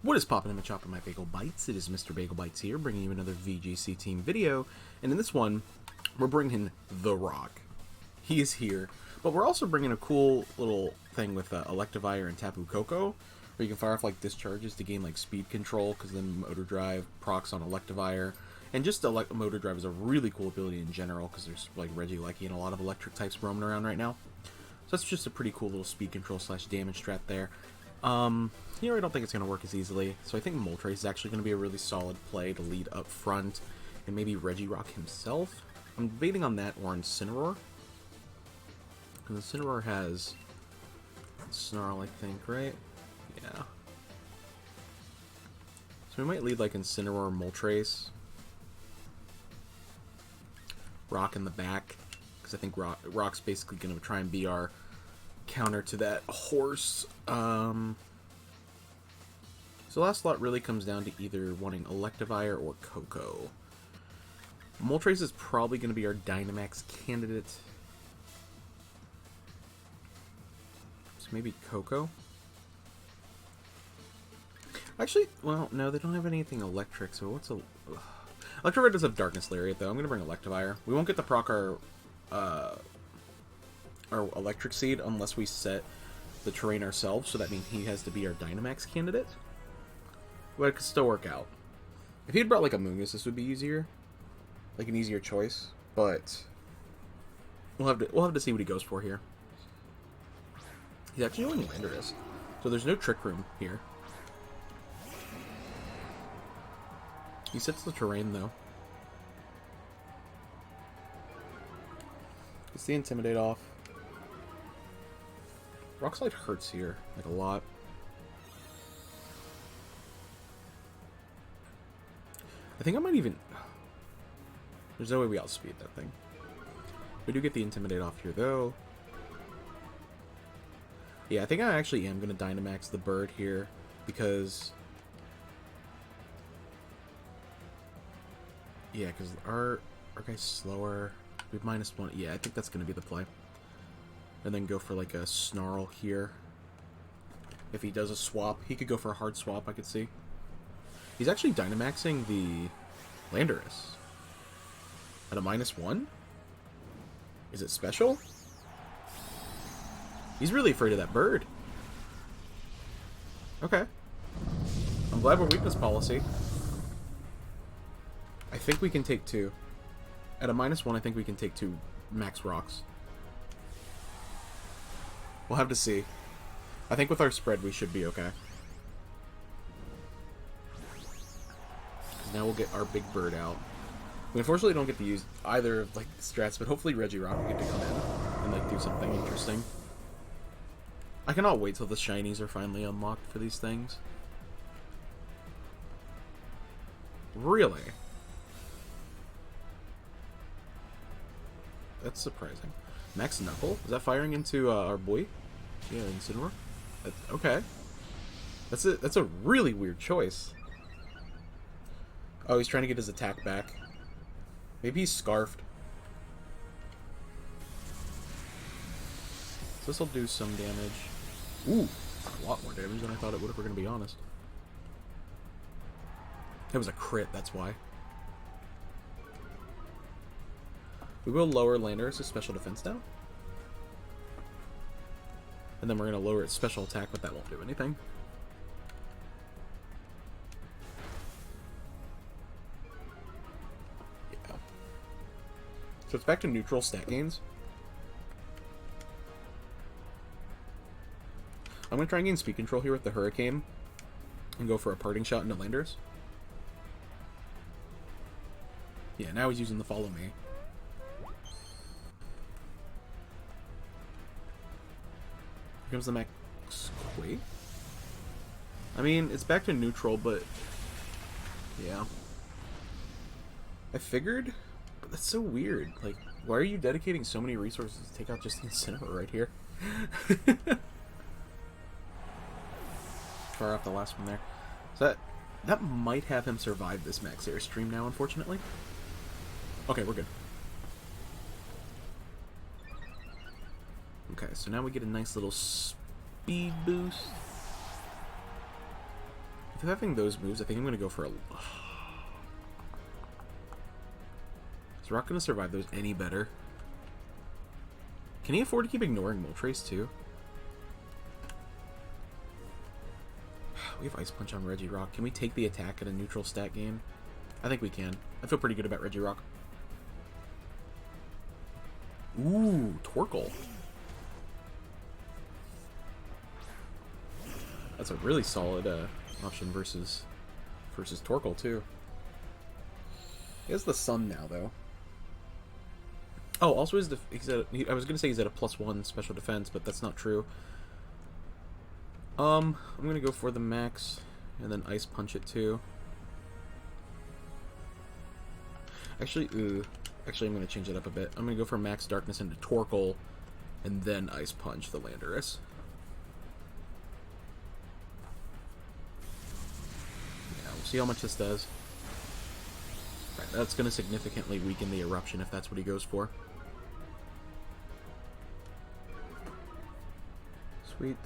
What is poppin' in the chop of my Bagel Bites? It is Mr. Bagel Bites here, bringing you another VGC team video. And in this one, we're bringing The Rock. He is here. But we're also bringing a cool little thing with Electivire and Tapu Koko, where you can fire off like discharges to gain like speed control, because then Motor Drive procs on Electivire. And just Motor Drive is a really cool ability in general, because there's like Regi, and a lot of electric types roaming around right now. So that's just a pretty cool little speed control slash damage strat there. Here I don't think it's going to work as easily, so I think Moltres is actually going to be a really solid play to lead up front, and maybe Regirock himself. I'm debating on that or Incineroar. And Incineroar has Snarl, I think, right? Yeah. So we might lead like Incineroar, Moltres. Rock in the back, because I think Rock's basically going to try and be our counter to that horse. So last slot really comes down to either wanting Electivire or Koko. Moltres is probably going to be our Dynamax candidate. So maybe Koko? Actually, well, no, they don't have anything electric, so what's a... Electivire does have Darkness Lariat, though. I'm going to bring Electivire. We won't get to proc our Electric Seed unless we set the terrain ourselves, so that means he has to be our Dynamax candidate. But it could still work out. If he had brought like a Mungus, this would be easier. Like an easier choice, but we'll have to see what he goes for here. He's actually going Landorus, so there's no Trick Room here. He sets the terrain though. Gets the Intimidate off. Rock Slide hurts here, like a lot. I think I might even... There's no way we outspeed that thing. We do get the Intimidate off here, though. Yeah, I think I actually am going to Dynamax the bird here, because... Yeah, because our guy's slower. We have -1. Yeah, I think that's going to be the play. And then go for like a Snarl here. If he does a swap, he could go for a hard swap, I could see. He's actually Dynamaxing the Landorus at a -1? Is it special? He's really afraid of that bird. Okay. I'm glad we're weakness policy. I think we can take 2. At a -1, I think we can take 2 max rocks. We'll have to see. I think with our spread, we should be okay. Now we'll get our big bird out. We unfortunately don't get to use either of like the strats, but hopefully Regirock will get to come in and like do something interesting. I cannot wait till the shinies are finally unlocked for these things. Really? That's surprising. Max Knuckle? Is that firing into our boy? Yeah, Incineroar? Okay. That's a really weird choice. Oh, he's trying to get his attack back. Maybe he's Scarfed. So this'll do some damage. Ooh, a lot more damage than I thought it would if we're going to be honest. It was a crit, that's why. We will lower Landorus' special defense down. And then we're going to lower its special attack, but that won't do anything. Yeah. So it's back to neutral stat gains. I'm going to try and gain speed control here with the Hurricane. And go for a parting shot into Landorus. Yeah, now he's using the Follow Me. Here comes the Max Quake. I mean, it's back to neutral, but... Yeah. I figured, but that's so weird. Like, why are you dedicating so many resources to take out just the Incineroar right here? Far off the last one there. So that might have him survive this Max Airstream now, unfortunately. Okay, we're good. Okay, so now we get a nice little speed boost. With having those moves, I think I'm going to go for a... Is Rock going to survive those any better? Can he afford to keep ignoring Moltres too? We have Ice Punch on Regirock. Can we take the attack at a neutral stat game? I think we can. I feel pretty good about Regirock. Ooh, Torkoal. That's a really solid option versus Torkoal too. He has the Sun now though. Oh, also I was gonna say he's at a +1 special defense, but that's not true. I'm gonna go for the max and then Ice Punch it too. Actually, I'm gonna change it up a bit. I'm gonna go for max darkness into Torkoal and then Ice Punch the Landorus. Yeah, we'll see how much this does. Right, that's gonna significantly weaken the eruption if that's what he goes for. Sweet.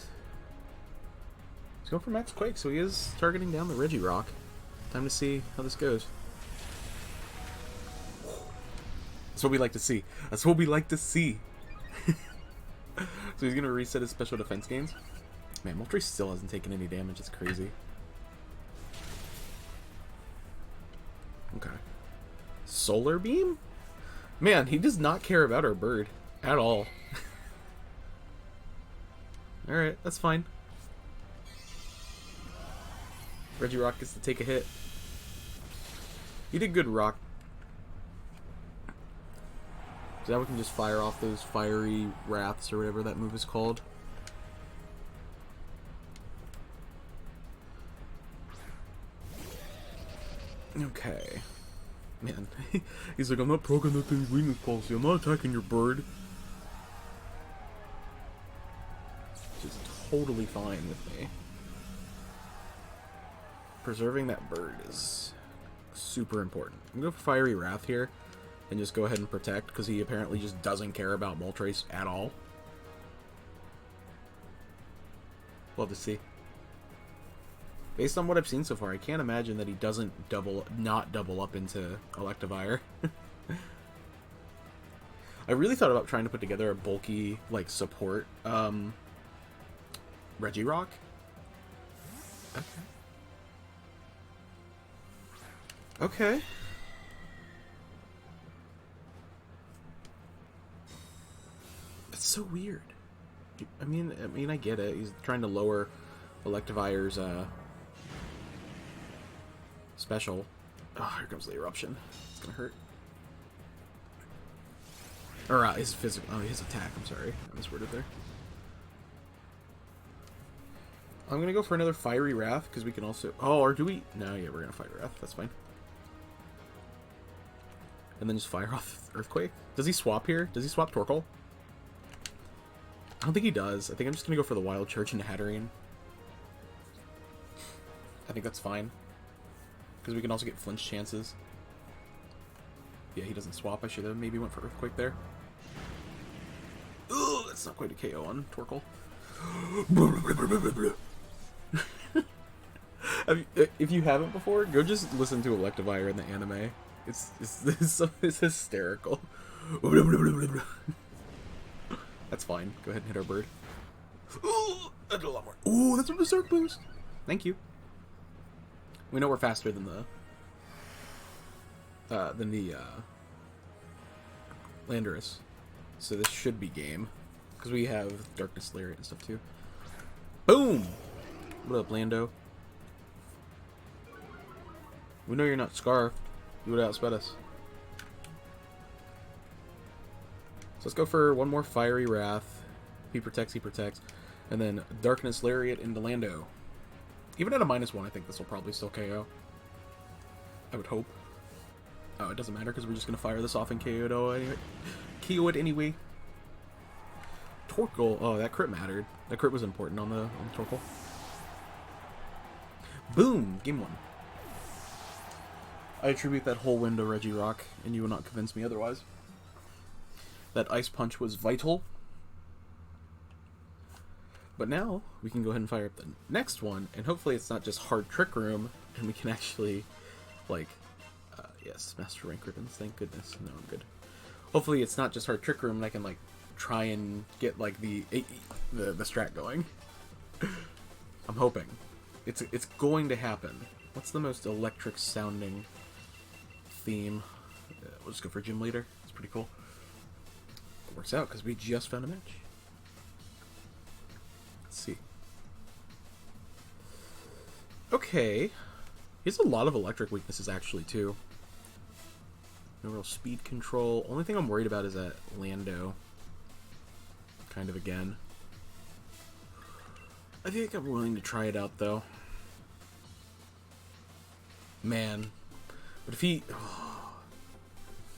He's going for max Quake, so he is targeting down the Regirock. Time to see how this goes. That's what we like to see. That's what we like to see. So he's going to reset his special defense gains. Man, Moltres still hasn't taken any damage. It's crazy. Okay. Solar Beam? Man, he does not care about our bird. At all. Alright, that's fine. Regirock gets to take a hit. You did good, Rock. So now we can just fire off those fiery wraths or whatever that move is called. Okay. Man. He's like, I'm not progging that thing's weakness policy. I'm not attacking your bird. Which is totally fine with me. Preserving that bird is super important. I'm going to go for Fiery Wrath here and just go ahead and protect because he apparently just doesn't care about Moltres at all. We'll have to see. Based on what I've seen so far, I can't imagine that he doesn't not double up into Electivire. I really thought about trying to put together a bulky, like, support Regirock. Okay. Okay. It's so weird. I mean, I get it. He's trying to lower Electivire's special. Oh, here comes the eruption. It's gonna hurt. Or his physical. Oh, his attack. I'm sorry, I misworded there. I'm gonna go for another Fiery Wrath because we can also. Oh, or do we? No, yeah, we're gonna Fiery Wrath. That's fine. And then just fire off Earthquake. Does he swap here? Does he swap Torkoal? I don't think he does. I think I'm just going to go for the Wild Church into Hatterene. I think that's fine. Because we can also get flinch chances. Yeah, he doesn't swap. I should have maybe went for Earthquake there. Ugh, that's not quite a KO on Torkoal. If you haven't before, go just listen to Electivire in the anime. It's hysterical. That's fine. Go ahead and hit our bird. Ooh, I did a lot more. Ooh, that's a Berserk boost. Thank you. We know we're faster than the Landorus, so this should be game because we have Darkness Lariat and stuff too. Boom! What up, Lando? We know you're not Scarf. You would outsped us. So let's go for one more Fiery Wrath. He protects, and then Darkness Lariat into Lando. Even at a -1, I think this will probably still KO. I would hope. Oh, it doesn't matter because we're just gonna fire this off and KO it anyway. KO it anyway. Torkoal. Oh, that crit mattered. That crit was important on the Torkoal. Boom! Game 1. I attribute that whole win to Regirock, and you will not convince me otherwise. That Ice Punch was vital. But now we can go ahead and fire up the next one, and hopefully it's not just hard Trick Room, and we can actually, like, yes, Master Rank Ribbons, thank goodness. No, I'm good. Hopefully it's not just hard Trick Room, and I can, like, try and get, like, the strat going. I'm hoping. It's going to happen. What's the most electric sounding theme? We'll just go for Gym Leader. It's pretty cool. It works out because we just found a match. Let's see. Okay. He has a lot of electric weaknesses actually too. No real speed control. Only thing I'm worried about is that Lando. Kind of again. I think I'm willing to try it out though. Man. But if he...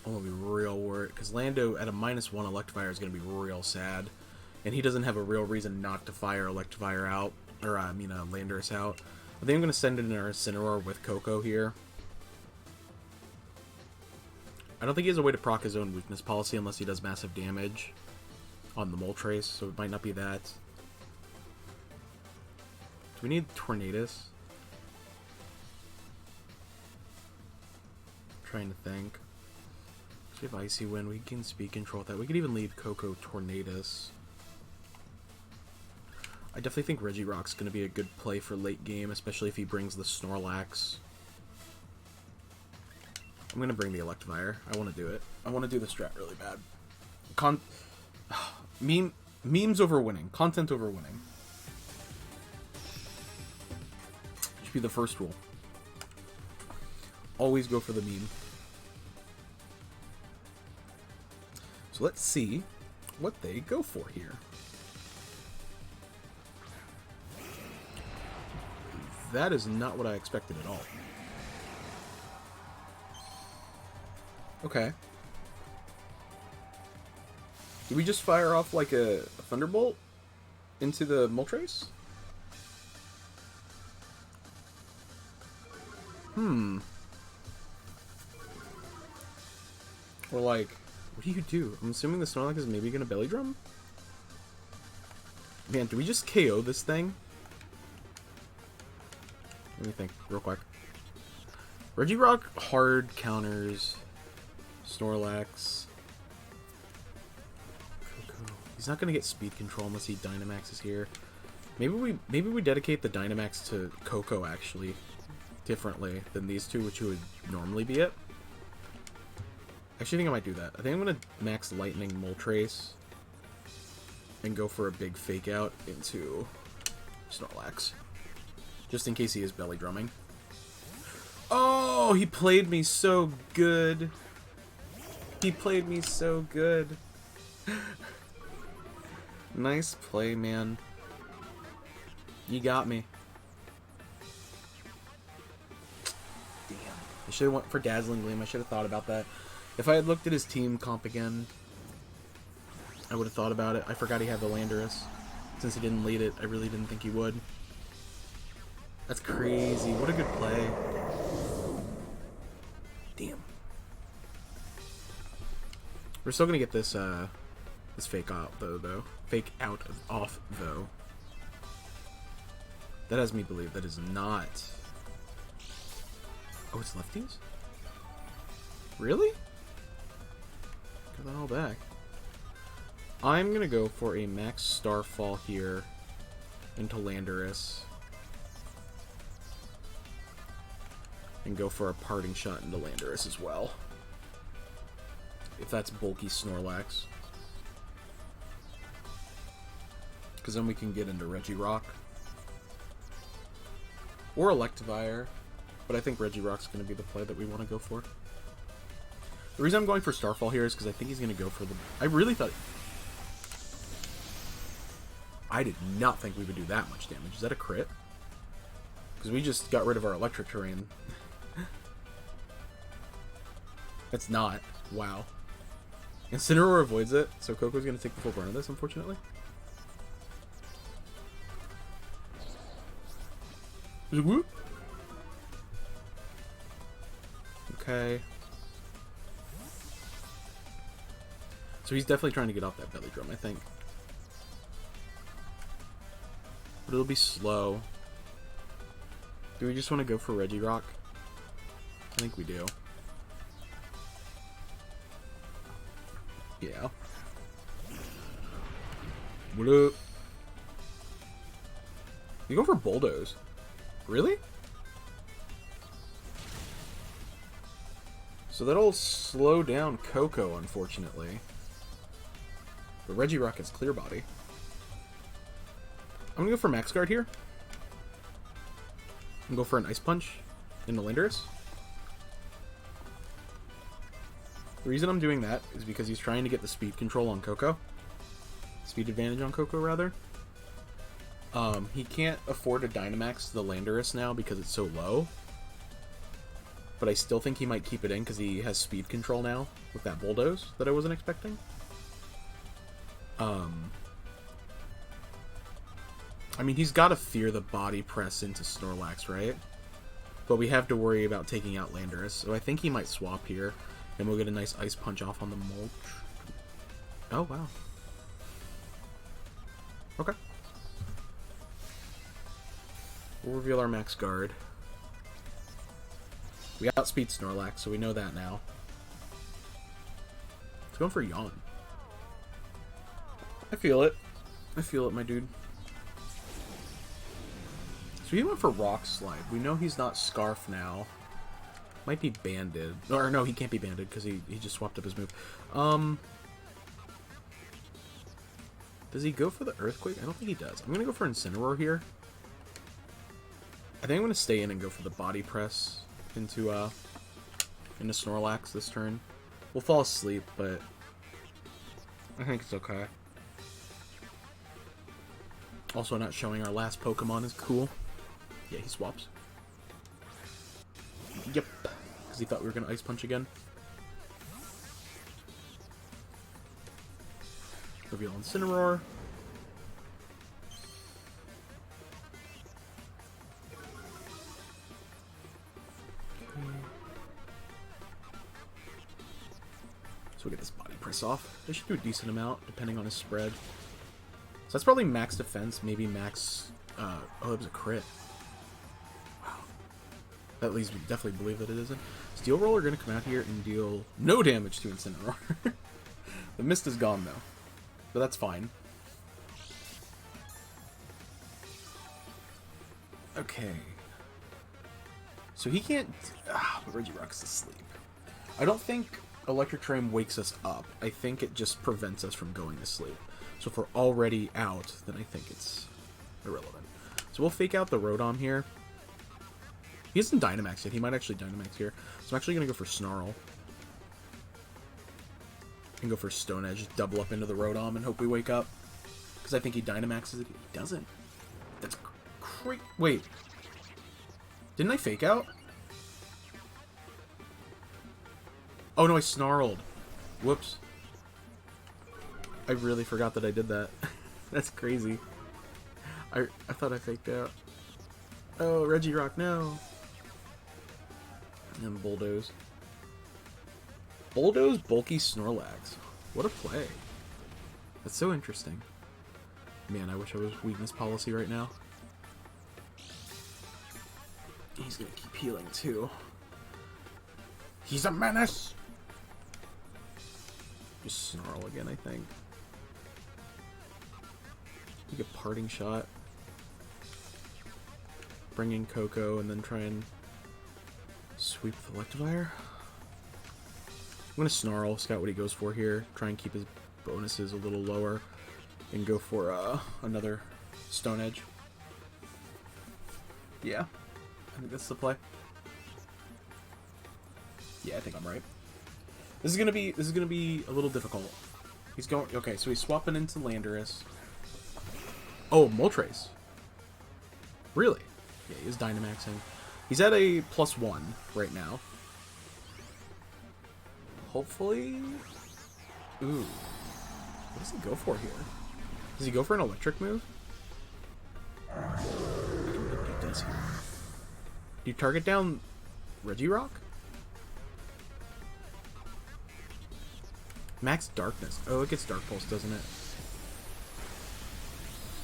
I'm going to be real worried. Because Lando at a -1 Electivire is going to be real sad. And he doesn't have a real reason not to fire Electivire out. Or, Landorus out. I think I'm going to send in our Incineroar with Coco here. I don't think he has a way to proc his own weakness policy unless he does massive damage on the Moltres. So it might not be that. Do we need Tornadus? Trying to think. We have Icy Wind, we can speed control with that. We could even leave Coco Tornadus. I definitely think Regirock's going to be a good play for late game, especially if he brings the Snorlax. I'm going to bring the Electivire. I want to do it. I want to do the strat really bad. Memes over winning. Content over winning. Should be the first rule. Always go for the meme. So let's see what they go for here. That is not what I expected at all. Okay. Did we just fire off like a Thunderbolt into the Moltres? Or like, what do you do? I'm assuming the Snorlax is maybe gonna Belly Drum? Man, do we just KO this thing? Let me think real quick. Regirock hard counters Snorlax. Coco. He's not gonna get speed control unless he Dynamaxes here. Maybe we dedicate the Dynamax to Coco actually differently than these two, which would normally be it. Actually, I think I might do that. I think I'm going to max Lightning Moltres and go for a big fake out into Snorlax. Just in case he is belly drumming. Oh, he played me so good. He played me so good. Nice play, man. You got me. Damn. I should have went for Dazzling Gleam. I should have thought about that. If I had looked at his team comp again, I would have thought about it. I forgot he had the Landorus. Since he didn't lead it, I really didn't think he would. That's crazy. What a good play. Damn. We're still gonna get this this fake out though. Fake out off though. That has me believe that is not. Oh, it's lefties? Really? Got that all back. I'm gonna go for a max Starfall here into Landorus. And go for a parting shot into Landorus as well. If that's bulky Snorlax. Because then we can get into Regirock. Or Electivire. But I think Regirock's going to be the play that we want to go for. The reason I'm going for Starfall here is because I think he's going to go for the... I really thought... I did not think we would do that much damage. Is that a crit? Because we just got rid of our electric terrain. It's not. Wow. Incineroar avoids it, so Coco's going to take the full burn of this, unfortunately. Whoop. Okay. So he's definitely trying to get off that belly drum, I think. but it'll be slow. Do we just want to go for Regirock? I think we do. Yeah. What up? You go for Bulldoze? Really? So that'll slow down Coco, unfortunately. But Regirock has Clear Body. I'm gonna go for Max Guard here. I'm gonna go for an Ice Punch in the Landorus. The reason I'm doing that is because he's trying to get the speed control on Coco. Speed advantage on Coco, rather. He can't afford to Dynamax the Landorus now because it's so low. But I still think he might keep it in because he has speed control now with that Bulldoze that I wasn't expecting. I mean, he's got to fear the Body Press into Snorlax, right? But we have to worry about taking out Landorus, so I think he might swap here, and we'll get a nice Ice Punch off on the Mulch. Oh, wow. Okay. We'll reveal our Max Guard. We outspeed Snorlax, so we know that now. Let's go for Yawn. I feel it. I feel it, my dude. So he went for Rock Slide. We know he's not Scarf now. Might be Banded. Or no, he can't be Banded because he just swapped up his move. Does he go for the Earthquake? I don't think he does. I'm going to go for Incineroar here. I think I'm going to stay in and go for the Body Press into Snorlax this turn. We'll fall asleep, but I think it's okay. Also, not showing our last Pokemon is cool. Yeah, he swaps. Yep. Because he thought we were going to Ice Punch again. Reveal Incineroar. So we get this Body Press off. They should do a decent amount, depending on his spread. So that's probably max defense, maybe max... oh, that was a crit. Wow. That leads me to definitely believe that it isn't. Steel Roller going to come out here and deal no damage to Incineroar. The mist is gone, though. But that's fine. Okay. So he can't... but Regirock's asleep. I don't think Electric Tram wakes us up. I think it just prevents us from going to sleep. So if we're already out, then I think it's irrelevant. So we'll fake out the Rotom here. He hasn't Dynamaxed yet. He might actually Dynamax here. So I'm actually going to go for Snarl. And go for Stone Edge. Double up into the Rotom and hope we wake up. Because I think he Dynamaxes it. He doesn't. That's great. Wait. Didn't I fake out? Oh no, I snarled. Whoops. I really forgot that I did that. That's crazy. I thought I faked out. Oh, Regirock, no. And then Bulldoze. Bulldoze, bulky Snorlax. What a play. That's so interesting. Man, I wish I was weakness policy right now. He's gonna keep healing too. He's a menace! Just Snarl again, I think. Take a Parting Shot. Bring in Coco and then try and sweep the Electivire. I'm gonna Snarl, scout what he goes for here. Try and keep his bonuses a little lower. And go for another Stone Edge. Yeah. I think that's the play. Yeah, I think I'm right. This is gonna be a little difficult. He's going okay, so he's swapping into Landorus. Oh, Moltres. Really? Yeah, he is Dynamaxing. He's at a +1 right now. Hopefully. Ooh. What does he go for here? Does he go for an electric move? I can bet he does here. Do you target down Regirock? Max Darkness. Oh, it gets Dark Pulse, doesn't it?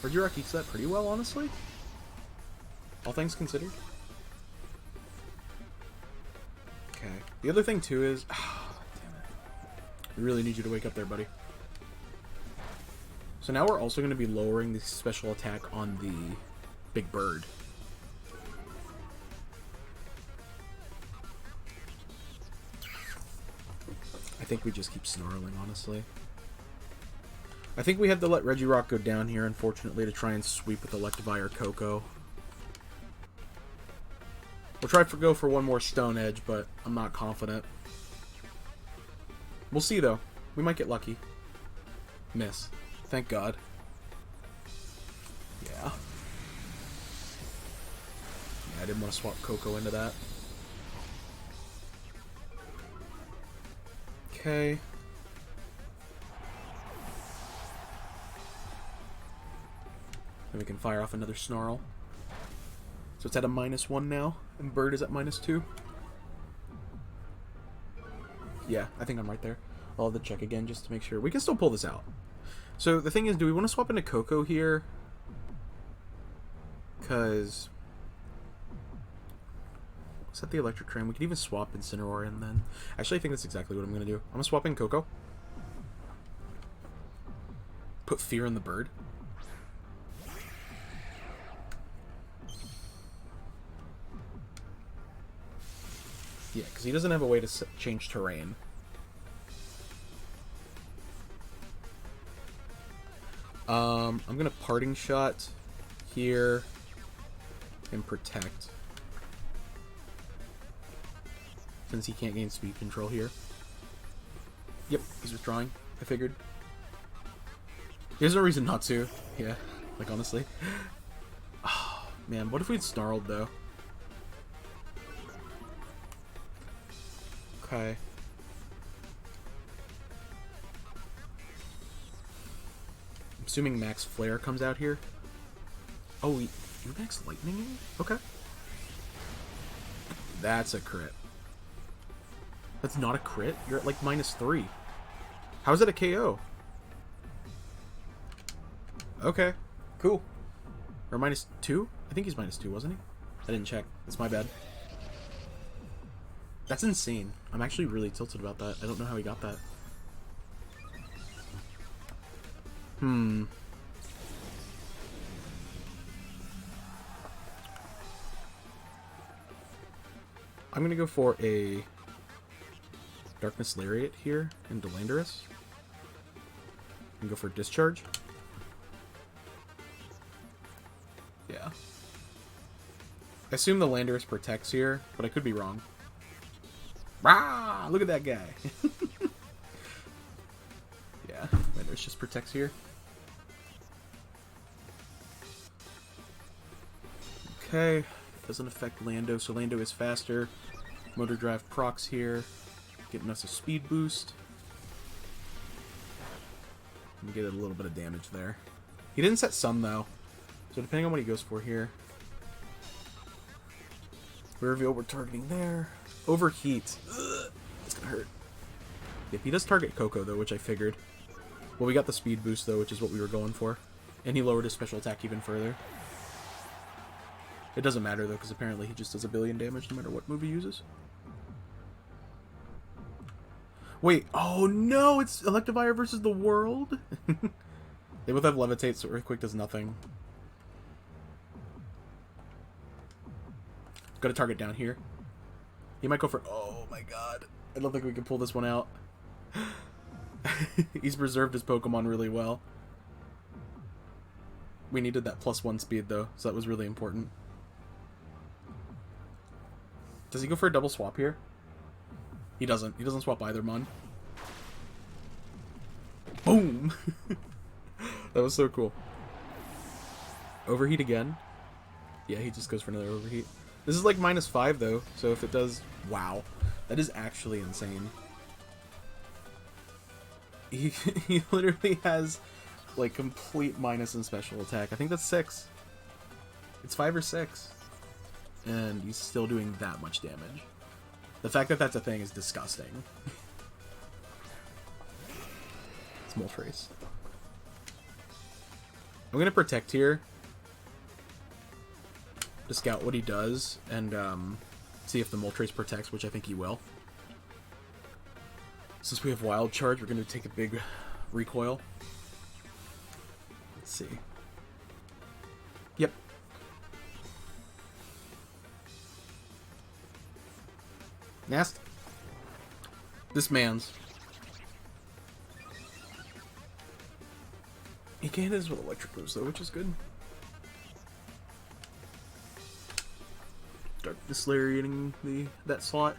Regirock eats that pretty well, honestly. All things considered. Okay. The other thing, too, is... Oh, damn it. We really need you to wake up there, buddy. So now we're also going to be lowering the special attack on the big bird. I think we just keep snarling, honestly. I think we have to let Regirock go down here, unfortunately, to try and sweep with Electivire Coco. We'll try to go for one more Stone Edge, but I'm not confident. We'll see, though. We might get lucky. Miss. Thank God. Yeah. I didn't want to swap Coco into that. Okay. Then we can fire off another Snarl. So it's at a -1 now, and Bird is at -2. Yeah, I think I'm right there. I'll have to check again just to make sure. We can still pull this out. So the thing is, do we want to swap into Coco here? Because... Set the Electric Train. We could even swap Incineroar in then. Actually, I think that's exactly what I'm going to do. I'm going to swap in Coco. Put Fear in the Bird. Yeah, because he doesn't have a way to change terrain. I'm going to Parting Shot here and Protect. Since he can't gain speed control here. Yep, he's withdrawing. I figured. There's no reason not to. Yeah, like honestly. Oh, man, what if we'd Snarled though? Okay. I'm assuming Max Flare comes out here. Oh, you're Max Lightning? Okay. That's a crit. That's not a crit? You're at like -3. How is that a KO? Okay, cool. Or -2? I think he's -2, wasn't he? I didn't check. That's my bad. That's insane. I'm actually really tilted about that. I don't know how he got that. I'm gonna go for a Darkness Lariat here into Landorus. And go for Discharge. Yeah. I assume the Landorus protects here, but I could be wrong. Rah! Look at that guy. Yeah, Landorus just protects here. Okay. Doesn't affect Lando, so Lando is faster. Motor Drive procs here. Getting us a speed boost. And get a little bit of damage there. He didn't set Sun though. So depending on what he goes for here. We reveal we're targeting there. Overheat. Ugh, it's gonna hurt. Yep, he does target Coco though, which I figured. Well, we got the speed boost though, which is what we were going for. And he lowered his special attack even further. It doesn't matter though, because apparently he just does 1 billion damage no matter what move he uses. Wait, oh no, it's Electivire versus the world? They both have Levitate, so Earthquake does nothing. Got to target down here. He might go for... Oh my god. I don't think we can pull this one out. He's preserved his Pokemon really well. We needed that +1 speed though, so that was really important. Does he go for a double swap here? He doesn't. He doesn't swap either, Mon. Boom! That was so cool. Overheat again. Yeah, he just goes for another overheat. This is like -5 though, so if it does... Wow. That is actually insane. He literally has like complete minus in special attack. I think that's 6. It's 5 or 6. And he's still doing that much damage. The fact that that's a thing is disgusting. It's Moltres. I'm going to protect here to scout what he does and see if the Moltres protects, which I think he will. Since we have Wild Charge, we're going to take a big recoil. Let's see. Yep. Nast. This man's. He can't hit us with electric moves though, which is good. Darkness Slayer eating that slot.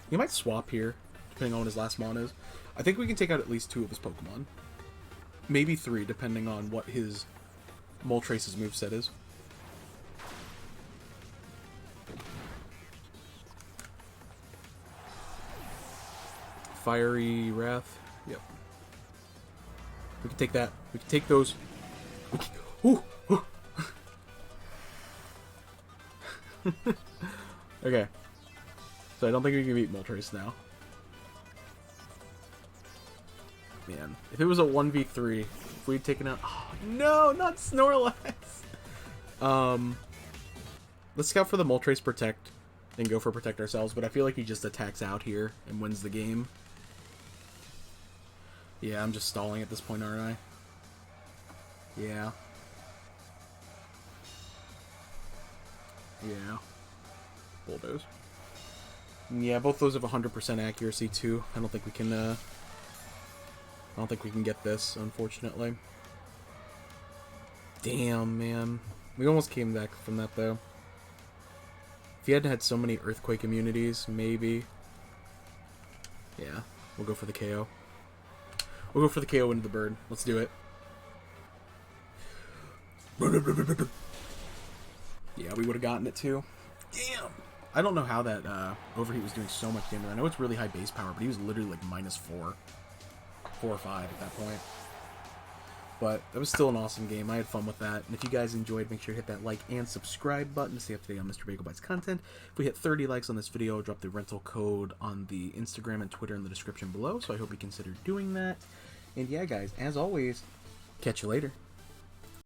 He might swap here, depending on what his last mon is. I think we can take out at least 2 of his Pokemon. Maybe 3, depending on what his Moltres' moveset is. Fiery Wrath. Yep. We can take that. We can take those. We can, ooh, ooh. Okay. So I don't think we can beat Moltres now. Man, if it was a 1v3, if we'd taken out... Oh, no, not Snorlax! Let's scout for the Moltres Protect and go for Protect ourselves, but I feel like he just attacks out here and wins the game. Yeah, I'm just stalling at this point, aren't I? Yeah. Yeah. Bulldoze. Yeah, both those have 100% accuracy too. I don't think we can get this, unfortunately. Damn, man. We almost came back from that though. If he hadn't had so many Earthquake immunities, maybe. Yeah, we'll go for the KO. We'll go for the KO into the bird. Let's do it. Yeah, we would have gotten it too. Damn! I don't know how that Overheat was doing so much damage. I know it's really high base power, but he was literally like -4. 4 or 5 at that point. But that was still an awesome game. I had fun with that. And if you guys enjoyed, make sure to hit that like and subscribe button to stay up to date on Mr. BagelBytes content. If we hit 30 likes on this video, I'll drop the rental code on the Instagram and Twitter in the description below. So I hope you consider doing that. And yeah, guys, as always, catch you later.